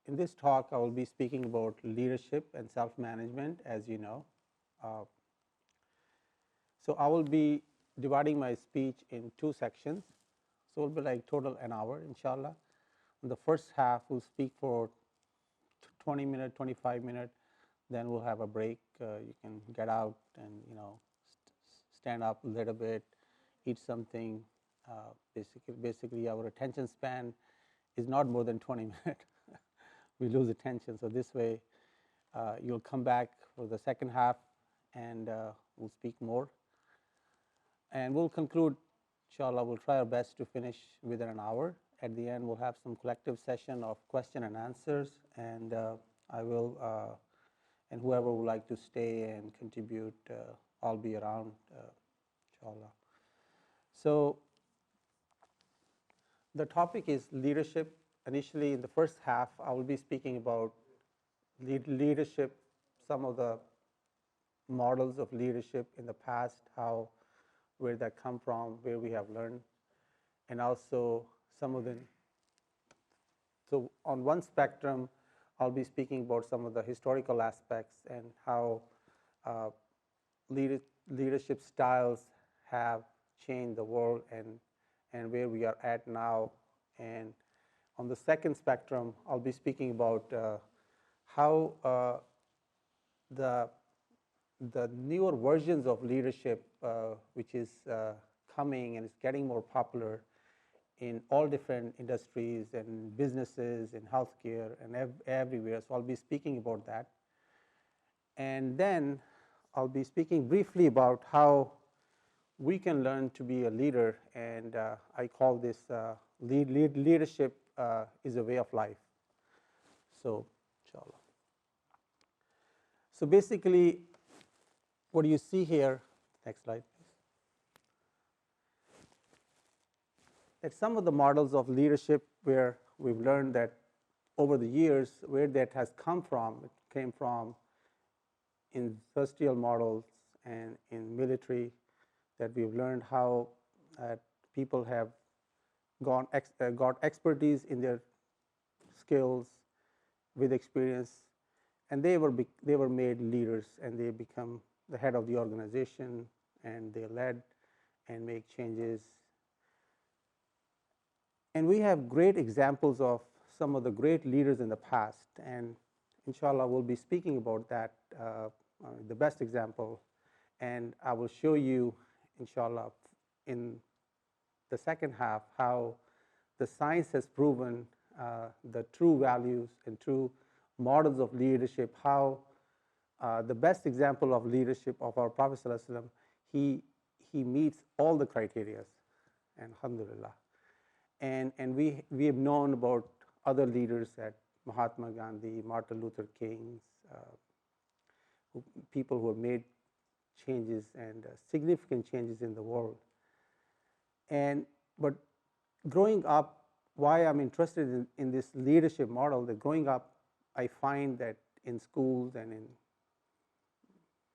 in this talk, I will be speaking about leadership and self-management, as you know. Uh, so I will be dividing my speech in two sections. So it will be like total an hour, inshallah. In the first half, we'll speak for 20 minutes, 25 minutes. Then we'll have a break. You can get out and stand up a little bit, eat something. Basically, our attention span is not more than 20 minutes. We lose attention. So this way, you'll come back for the second half, and we'll speak more. And we'll conclude, inshallah, we'll try our best to finish within an hour. At the end, we'll have some collective session of question and answers, and I will, and whoever would like to stay and contribute, I'll be around, inshallah. So the topic is leadership. Initially, in the first half, I will be speaking about leadership, some of the models of leadership in the past, where that come from, where we have learned, and also some of the. So on one spectrum, I'll be speaking about some of the historical aspects and how leadership styles have changed the world and where we are at now. And on the second spectrum, I'll be speaking about how the newer versions of leadership, which is coming and is getting more popular in all different industries and businesses and healthcare and everywhere. So I'll be speaking about that. And then I'll be speaking briefly about how we can learn to be a leader, and I call this leadership is a way of life. So, inshallah. So basically, what you see here, next slide, please, that some of the models of leadership where we've learned that over the years, where that has come from, it came from industrial models and in military, that we've learned how people have got expertise in their skills with experience, and they were made leaders, and they become the head of the organization, and they led and make changes. And we have great examples of some of the great leaders in the past, and inshallah we'll be speaking about that, the best example, and I will show you, inshallah, in the second half how the science has proven the true values and true models of leadership, how the best example of leadership of our Prophet ﷺ, he meets all the criteria, and alhamdulillah. And we have known about other leaders at Mahatma Gandhi, Martin Luther King, people who have made changes and significant changes in the world. But growing up, why I'm interested in this leadership model, that growing up, I find that in schools and in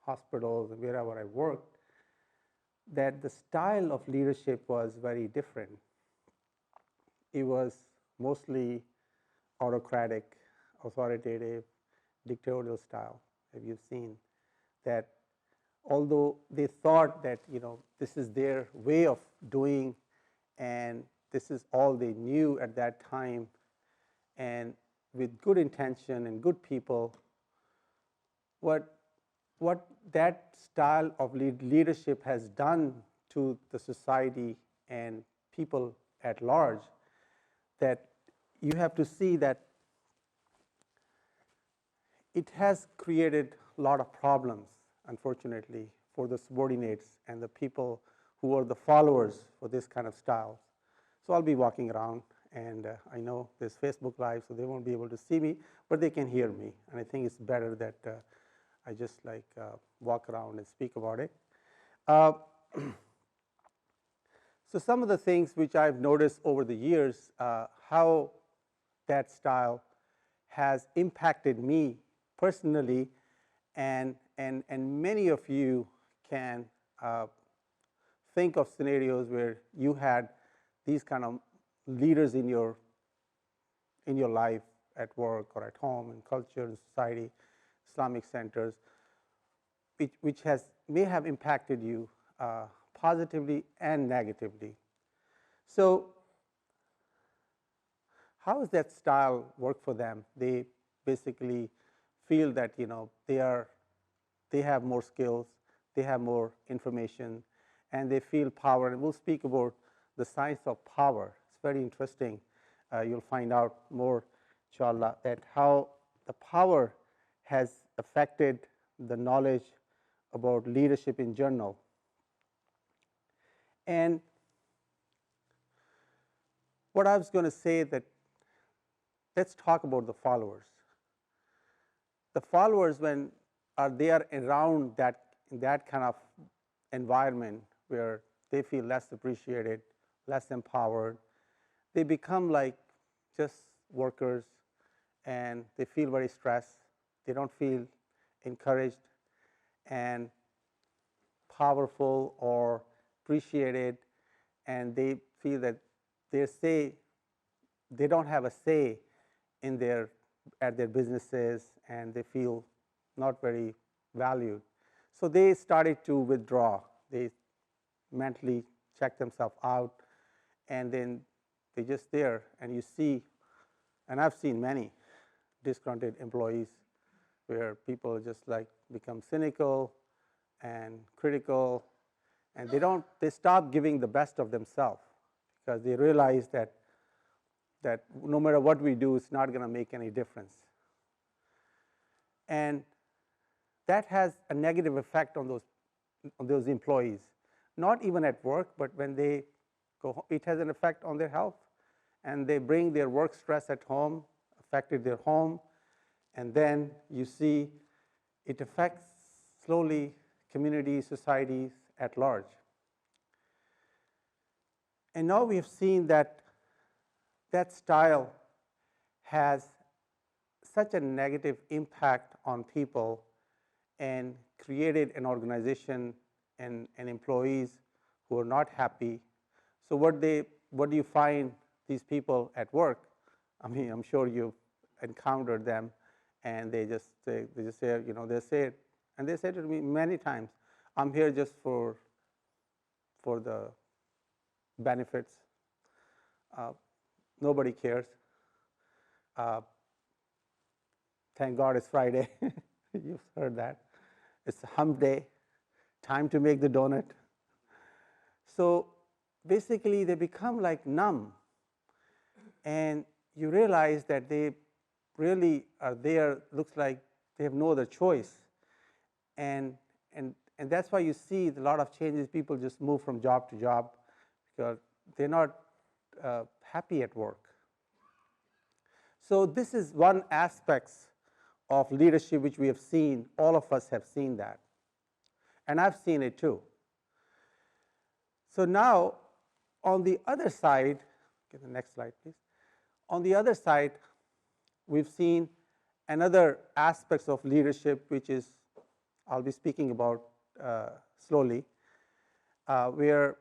hospitals and wherever I worked, that the style of leadership was very different. It was mostly autocratic, authoritative, dictatorial style. Have you seen that? Although they thought that this is their way of doing, and this is all they knew at that time, and with good intention and good people, what that style of leadership has done to the society and people at large, that you have to see that it has created a lot of problems, unfortunately, for the subordinates and the people who are the followers for this kind of style. So I'll be walking around, and I know there's Facebook Live, so they won't be able to see me, but they can hear me. And I think it's better that I just walk around and speak about it. So some of the things which I've noticed over the years, how that style has impacted me personally, and many of you can think of scenarios where you had these kind of leaders in your life, at work or at home, in culture and society, Islamic centers, which may have impacted you positively and negatively. So how does that style work for them? They basically feel that they have more skills, they have more information, and they feel power. And we'll speak about the science of power. It's very interesting. You'll find out more, inshallah, that how the power has affected the knowledge about leadership in general. And what I was going to say that let's talk about the followers. The followers, when they are around that kind of environment where they feel less appreciated, less empowered, they become like just workers, and they feel very stressed. They don't feel encouraged and powerful or appreciated, and they feel that they don't have a say at their businesses, and they feel not very valued. So they started to withdraw. They mentally check themselves out, and then they're just there. And you see, and I've seen many disgruntled employees where people just like become cynical and critical, and they stop giving the best of themselves because they realize that no matter what we do, it's not going to make any difference. And that has a negative effect on those employees, not even at work, but when they go, it has an effect on their health, and they bring their work stress at home, affected their home, and then you see it affects slowly communities, societies at large. And now we have seen that style has such a negative impact on people and created an organization and employees who are not happy. So what do you find these people at work? I mean, I'm sure you've encountered them, and they say, and they say to me many times, I'm here just for the benefits. Nobody cares. Thank God it's Friday. You've heard that. It's a hump day, time to make the donut. So basically, they become like numb, and you realize that they really are there. Looks like they have no other choice, and that's why you see a lot of changes. People just move from job to job because they're not happy at work. So this is one aspect of leadership which we have seen. All of us have seen that, and I've seen it too. So now, on the other side, get the next slide, please. On the other side, we've seen another aspects of leadership, which is I'll be speaking about slowly, where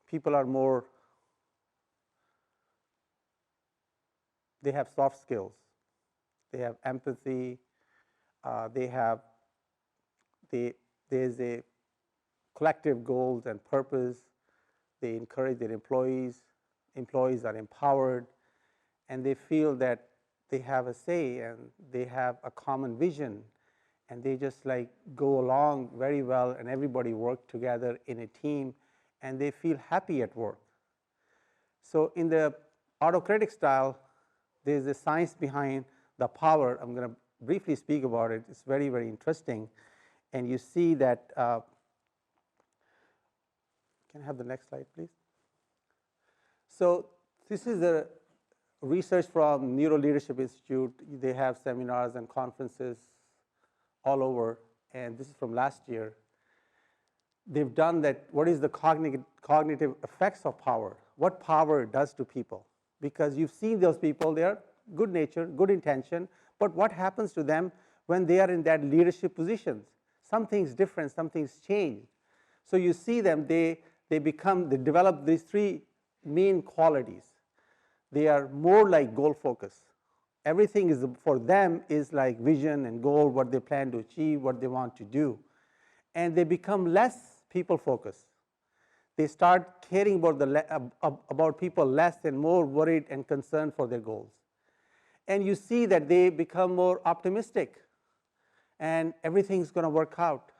people are more, they have soft skills, they have empathy, there's a collective goals and purpose. They encourage their employees are empowered, and they feel that they have a say and they have a common vision, and they just like go along very well, and everybody work together in a team, and they feel happy at work. So in the autocratic style, there's a science behind the power. I'm going to briefly speak about it. It's very, very interesting. And you see that, can I have the next slide, please? So this is a research from Neuro Leadership Institute. They have seminars and conferences all over, and this is from last year. They've done that, what is the cognitive effects of power? What power does to people? Because you've seen those people, they're good nature, good intention, but what happens to them when they are in that leadership positions? Something's different, something's changed. So you see them, they develop these three main qualities. They are more like goal focus. everything is for them is like vision and goal, what they plan to achieve, what they want to do. And they become less people focused. They start caring about people less and more worried and concerned for their goals. And you see that they become more optimistic and everything's going to work out.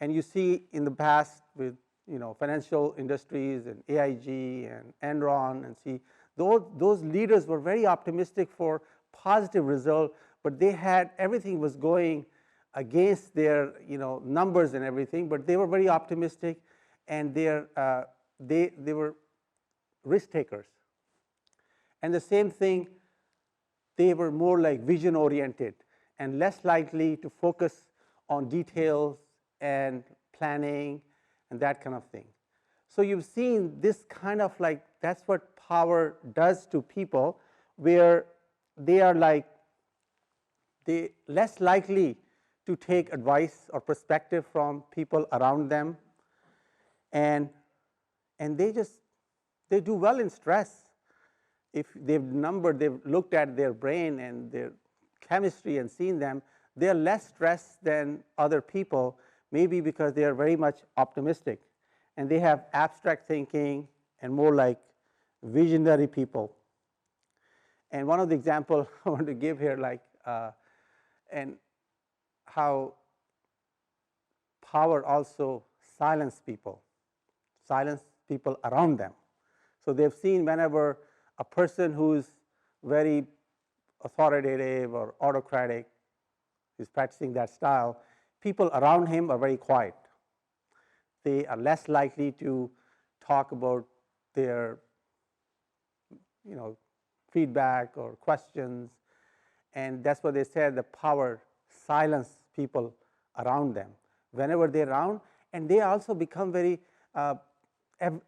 And you see in the past with financial industries and AIG and Enron, and see those leaders were very optimistic for positive result, but they had everything was going against their numbers and everything, but they were very optimistic, and they were risk takers. And the same thing, they were more like vision oriented and less likely to focus on details and planning and that kind of thing. So you've seen this kind of like, that's what power does to people, where they are like, they less likely to take advice or perspective from people around them, and they do well in stress. If they've looked at their brain and their chemistry and seen them, they are less stressed than other people, maybe because they are very much optimistic, and they have abstract thinking and more like visionary people. And one of the examples I want to give here, like, and how power also silence people around them. So they've seen whenever a person who's very authoritative or autocratic is practicing that style, people around him are very quiet. They are less likely to talk about their feedback or questions, and that's what they said, the power silence people around them whenever they're around. And they also become very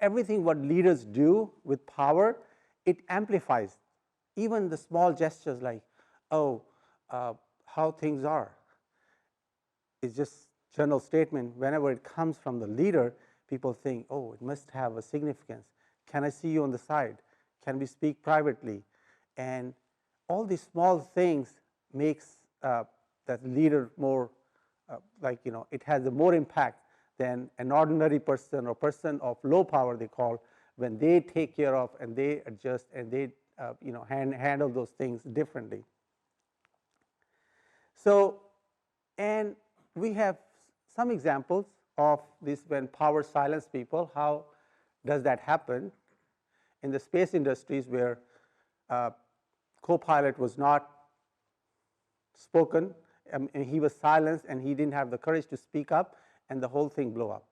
everything what leaders do with power, it amplifies even the small gestures, like, how things are. It's just general statement. Whenever it comes from the leader, people think, it must have a significance. Can I see you on the side? Can we speak privately? And all these small things makes that leader more it has a more impact than an ordinary person or person of low power, they call, when they take care of and they adjust and they handle those things differently. So, and we have some examples of this when power silence people. How does that happen? In the space industries, where co-pilot was not spoken, and he was silenced and he didn't have the courage to speak up, and the whole thing blew up.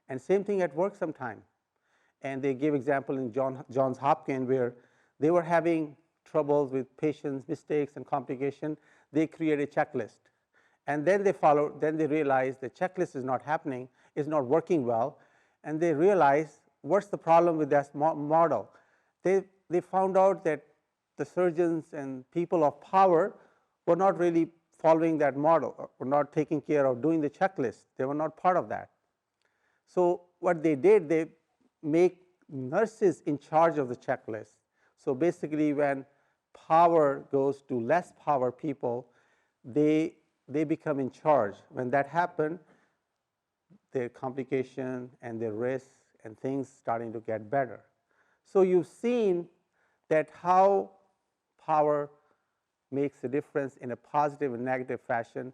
And same thing at work sometime. And they give example in Johns Hopkins, where they were having troubles with patients' mistakes and complication. They create a checklist, and then they realize the checklist is not happening, is not working well, and they realize what's the problem with that model. They found out that the surgeons and people of power were not really following that model, were not taking care of doing the checklist. They were not part of that. So what they did, they make nurses in charge of the checklist. So basically, when power goes to less power people, they become in charge. When that happened, their complication and their risk and things starting to get better. So you've seen that how power makes a difference in a positive and negative fashion.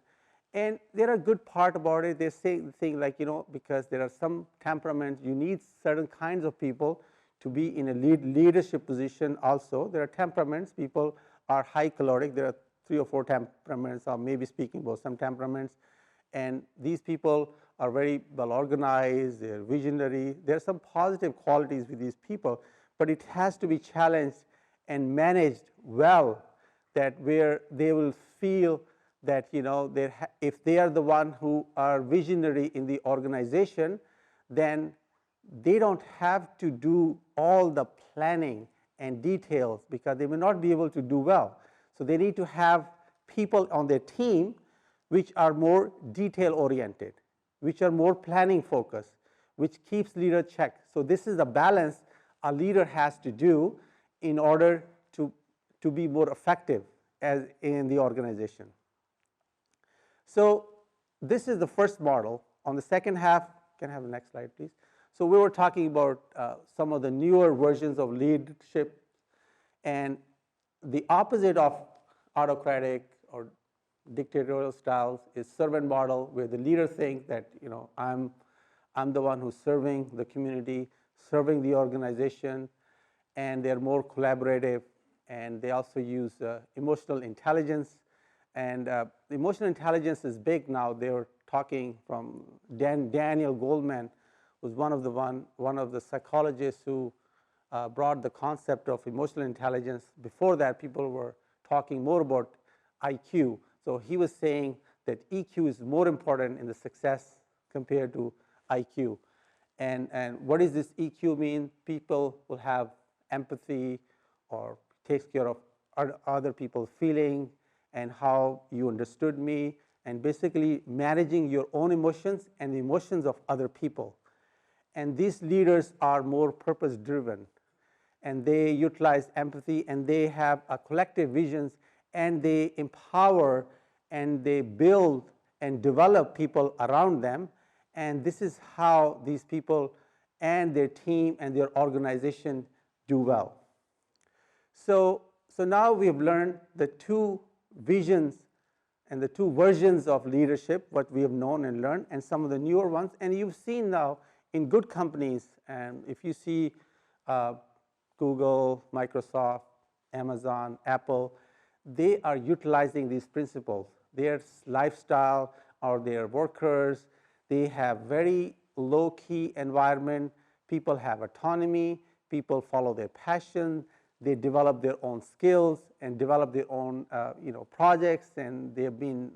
And there are good part about it. They say things like, because there are some temperaments, you need certain kinds of people to be in a leadership position also. There are temperaments. People are high caloric. There are 3 or 4 temperaments, or maybe speaking about some temperaments. And these people are very well organized, they're visionary. There are some positive qualities with these people, but it has to be challenged and managed well, that where they will feel that if they are the one who are visionary in the organization, then they don't have to do all the planning and details, because they may not be able to do well. So they need to have people on their team which are more detail oriented, which are more planning focused, which keeps leader check. So this is the balance a leader has to do in order to be more effective as in the organization. So this is the first model. On the second half, can I have the next slide, please? So we were talking about some of the newer versions of leadership, and the opposite of autocratic or dictatorial styles is servant model, where the leader thinks that, I'm the one who's serving the community, serving the organization, and they're more collaborative, and they also use emotional intelligence. And emotional intelligence is big now. They were talking from Daniel Goleman, was one of the psychologists who brought the concept of emotional intelligence. Before that, people were talking more about IQ. So he was saying that EQ is more important in the success compared to IQ. And what does this EQ mean? People will have empathy, or takes care of other people's feeling and how you understood me, and basically managing your own emotions and the emotions of other people. And these leaders are more purpose driven, and they utilize empathy, and they have a collective visions, and they empower and they build and develop people around them. And this is how these people and their team and their organization do well. So now we have learned the two visions and the two versions of leadership, what we have known and learned, and some of the newer ones. And you've seen now in good companies, and if you see Google, Microsoft, Amazon, Apple, they are utilizing these principles. Their lifestyle, or their workers, they have very low-key environment. People have autonomy. People follow their passion. They develop their own skills and develop their own projects, and they have been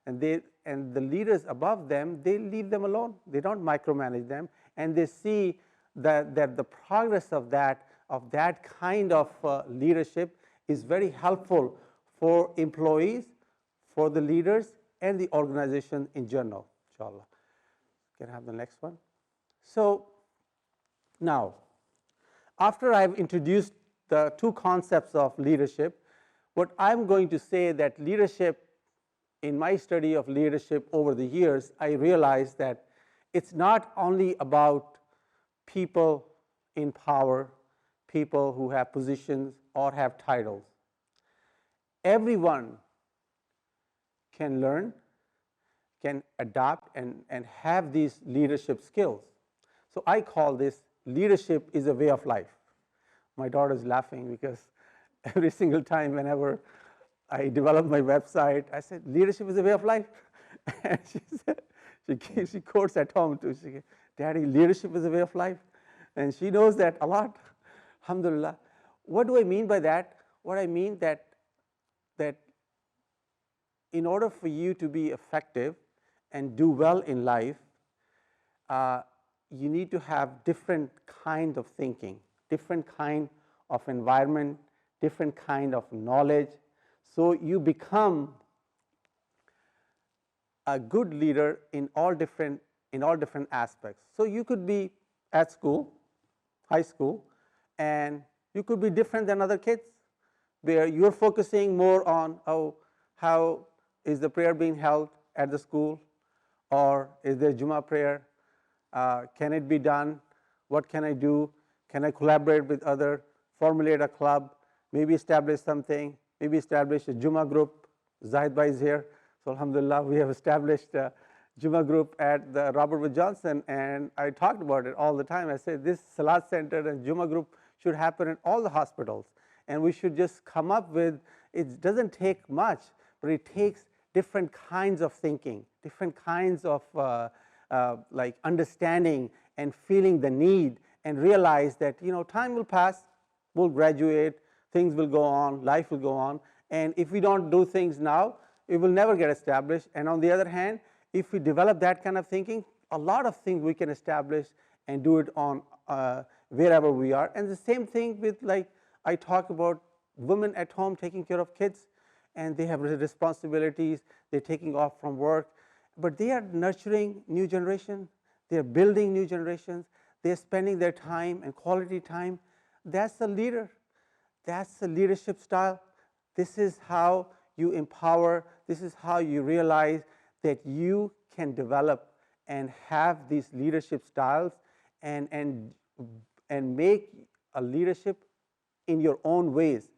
and the leaders above them, they leave them alone. They don't micromanage them, and they see that the progress of that kind of leadership is very helpful for employees, for the leaders, and the organization in general. Inshallah. Can I have the next one? So now, after I've introduced the two concepts of leadership, what I'm going to say that leadership, in my study of leadership over the years, I realized that it's not only about people in power, people who have positions or have titles. Everyone can learn, can adapt, and have these leadership skills. So I call this leadership is a way of life. My daughter's laughing because every single time whenever I develop my website, I said, leadership is a way of life. And she said, she quotes at home too. She said, Daddy, leadership is a way of life. And she knows that a lot, alhamdulillah. What do I mean by that? What I mean that in order for you to be effective and do well in life, you need to have different kind of thinking, different kind of environment, different kind of knowledge. So you become a good leader in all different aspects. So you could be at school, high school, and you could be different than other kids, where you're focusing more on how is the prayer being held at the school, or is there Jummah prayer? Can it be done? What can I do? Can I collaborate with others, formulate a club, maybe establish something, maybe establish a Jummah group? Zahid Bhai is here. So alhamdulillah, we have established a Jummah group at the Robert Wood Johnson, and I talked about it all the time. I said this Salat Center and Jummah group should happen in all the hospitals, and we should just come up with, it doesn't take much, but it takes different kinds of thinking, different kinds of like understanding and feeling the need, and realize that time will pass, we'll graduate, things will go on, life will go on, and if we don't do things now, it will never get established. And on the other hand, if we develop that kind of thinking, a lot of things we can establish and do it on wherever we are. And the same thing with, like I talk about women at home taking care of kids, and they have responsibilities, they're taking off from work, but they are nurturing new generation, they're building new generations, they're spending their time and quality time. That's the leader. That's the leadership style. This is how you empower, this is how you realize that you can develop and have these leadership styles and make a leadership in your own ways.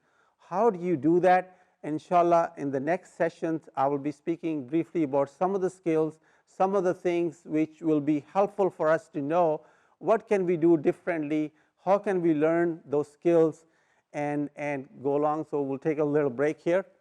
How do you do that? Inshallah, in the next sessions, I will be speaking briefly about some of the skills, some of the things which will be helpful for us to know what can we do differently, how can we learn those skills and go along. So we'll take a little break here.